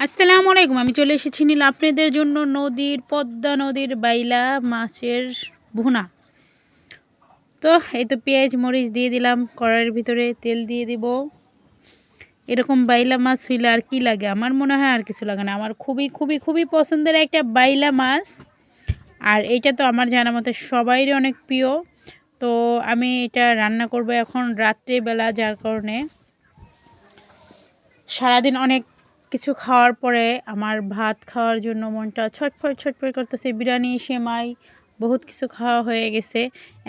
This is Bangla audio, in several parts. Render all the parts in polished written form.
আসসালামু আলাইকুম। আমি চলে এসেছি নীল আপনাদের জন্য পদ্মা নদীর বাইলা মাছের ভুনা। তো এই তো পেঁয়াজ মরিচ দিয়ে দিলাম কড়াইয়ের ভিতরে, তেল দিয়ে দিব। এরকম বাইলা মাছ হইলে আর কি লাগে, আমার মনে হয় আর কিছু লাগে না। আমার খুবই খুবই খুবই পছন্দের একটা বাইলা মাছ, আর এইটা তো আমার জানা মতে সবাইরই অনেক প্রিয়। তো আমি এটা রান্না করব এখন রাত্রেবেলা, যার কারণে সারাদিন অনেক কিছু খাওয়ার পরে আমার ভাত খাওয়ার জন্য মনটা ছটফট ছটফট করতেছে। বিরিয়ানি, সেমাই বহুত কিছু খাওয়া হয়ে গেছে।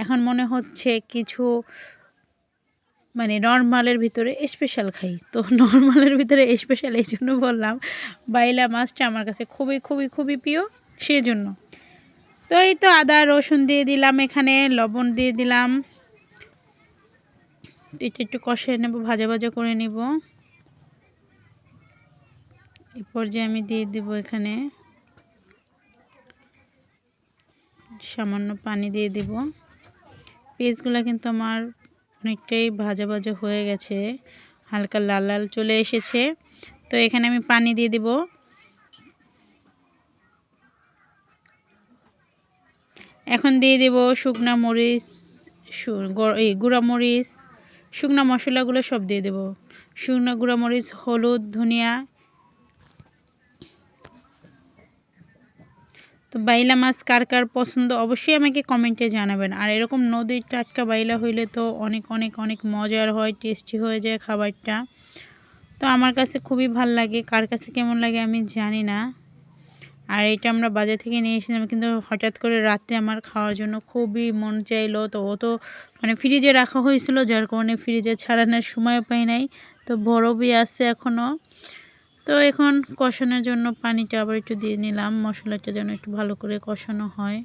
এখন মনে হচ্ছে কিছু মানে নর্মালের ভিতরে স্পেশাল খাই। তো নর্মালের ভিতরে স্পেশাল এই জন্য বললাম, বাইলা মাছটা আমার কাছে খুবই খুবই খুবই প্রিয়, সেজন্য। তো এই তো আদা রসুন দিয়ে দিলাম, এখানে লবণ দিয়ে দিলাম। এটা একটু কষিয়ে নেব, ভাজা ভাজা করে নেব। এই পর্যায়ে আমি দিয়ে দিব এখানে সামান্য পানি দিয়ে দিব। পেঁয়াজগুলো কিন্তু আমার অনেকটাই ভাজা ভাজা হয়ে গেছে, হালকা লাল লাল চলে এসেছে। তো এখানে আমি পানি দিয়ে দিব। এখন দিয়ে দেব শুকনা মরিচ, গুঁড়া মরিচ, শুকনা মশলাগুলো সব দিয়ে দেব। শুকনা গুঁড়া মরিচ, হলুদ, ধনিয়া। তো বাইলা মাছ কার কার পছন্দ অবশ্যই আমাকে কমেন্টে জানাবেন। আর এরকম নদীর টাটকা বাইলা হইলে তো অনেক অনেক অনেক মজার হয়, টেস্টি হয়ে যায় খাবারটা। তো আমার কাছে খুবই ভাল লাগে, কার কাছে কেমন লাগে আমি জানি না। আর এটা আমরা বাজার থেকে নিয়ে এসেছিলাম, কিন্তু হঠাৎ করে রাত্রে আমার খাওয়ার জন্য খুবই মন চাইলো। তো ও তো মানে ফ্রিজে রাখা হয়েছিল, যার কারণে ফ্রিজে ছাড়ানোর সময় পাই নাই। তো বরফই আছে এখনও। তো এখন কষানোর জন্য পানিটা আবার একটু দিয়ে নিলাম, মশলাটা যেন একটু ভালো করে কষানো হয়।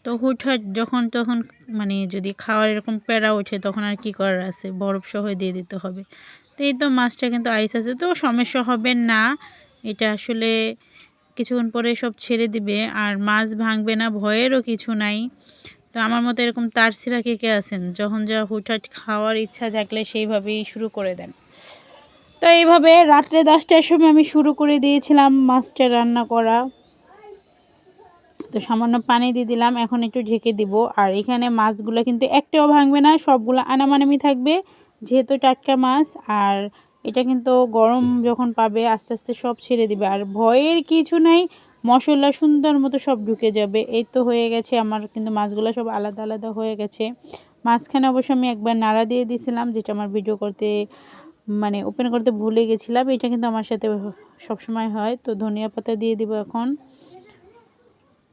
তো হুটহাট যখন তখন মানে যদি খাওয়ার এরকম প্যারা ওঠে, তখন আর কি করার আছে, বরফ সহ দিয়ে দিতে হবে। তো এই তো মাছটা কিন্তু আইস আছে, তো সমস্যা হবে না। এটা আসলে কিছুক্ষণ পরে সব ছেড়ে দিবে, আর মাছ ভাঙবে না, ভয়েরও কিছু নাই। তো আমার মতো এরকম তারছিরা কে কে আছেন, যখন যা হুটহাট খাওয়ার ইচ্ছা জাগলে সেইভাবেই শুরু করে দেন। তো এইভাবে রাত্রে 10টার সময় আমি শুরু করে দিয়েছিলাম মাছটা রান্না করা। তো সামান্য পানি দিয়ে দিলাম, এখন একটু ঢেকে দিব। আর এখানে মাছগুলো কিন্তু একটাও ভাঙবে না, সবগুলো আনামানামি থাকবে, যেহেতু টাটকা মাছ। আর এটা কিন্তু গরম যখন পাবে আস্তে আস্তে সব ছেড়ে দিবে, আর ভয়ের কিছু নাই, মশলা সুন্দর মতো সব ঢুকে যাবে। এই তো হয়ে গেছে আমার, কিন্তু মাছগুলো সব আলাদা আলাদা হয়ে গেছে। মাঝখানে অবশ্য আমি একবার নাড়া দিয়ে দিয়েছিলাম, যেটা আমার ভিডিও করতে মানে ওপেন করতে ভুলে গেছিলাম। এটা কিন্তু আমার সাথে সবসময় হয়। তো ধনিয়া পাতা দিয়ে দিব এখন।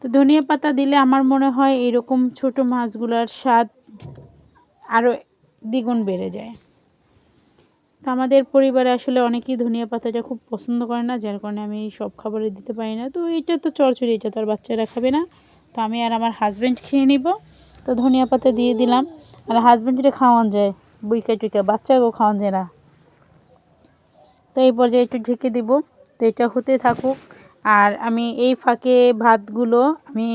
তো ধনিয়া পাতা দিলে আমার মনে হয় এরকম ছোট মাছগুলোর স্বাদ আরও দ্বিগুণ বেড়ে যায়। তো আমাদের পরিবারে আসলে অনেকেই ধনিয়া পাতাটা খুব পছন্দ করে না, যার কারণে আমি সব খাবারে দিতে পারি না। তো এটা তো চচ্চড়ি, এটা তো আর বাচ্চারা খাবে না। তো আমি আর আমার হাজব্যান্ড খেয়ে নিব। তো ধনিয়া পাতা দিয়ে দিলাম। আর হাজব্যান্ড খাওয়ান যায়, বুইকা টুইকা, বাচ্চাকেও খাওয়ান যায় না। তো এই পর্যায়ে একটু ঢেকে দিব। তো এটা হতে থাকুক, আর আমি এই ফাঁকে ভাতগুলো আমি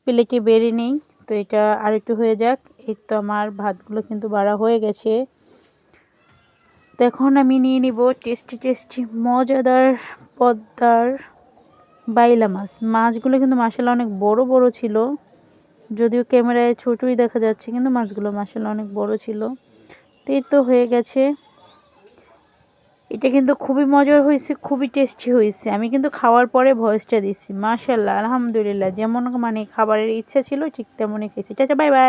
প্লেটে বেড়ে নিই। তো এটা আর একটু হয়ে যাক। এই তো আমার ভাতগুলো কিন্তু বাড়া হয়ে গেছে। তো এখন আমি নিয়ে নিব টেস্টি টেস্টি মজাদার পদ্মার বাইলা মাছ। মাছগুলো কিন্তু মাশাআল্লাহ অনেক বড় বড় ছিল, যদিও ক্যামেরায় ছোটই দেখা যাচ্ছে, কিন্তু মাছগুলো মাশাআল্লাহ অনেক বড় ছিল। তো এই তো হয়ে গেছে। এটা কিন্তু খুবই মজার হয়েছে, খুবই টেস্টি হয়েছে। আমি কিন্তু খাওয়ার পরে ভয়েসটা দিচ্ছি, মাশাআল্লাহ আলহামদুলিল্লাহ, যেমন মানে খাবারের ইচ্ছা ছিল ঠিক তেমনই খেয়েছি। Tata, bye bye.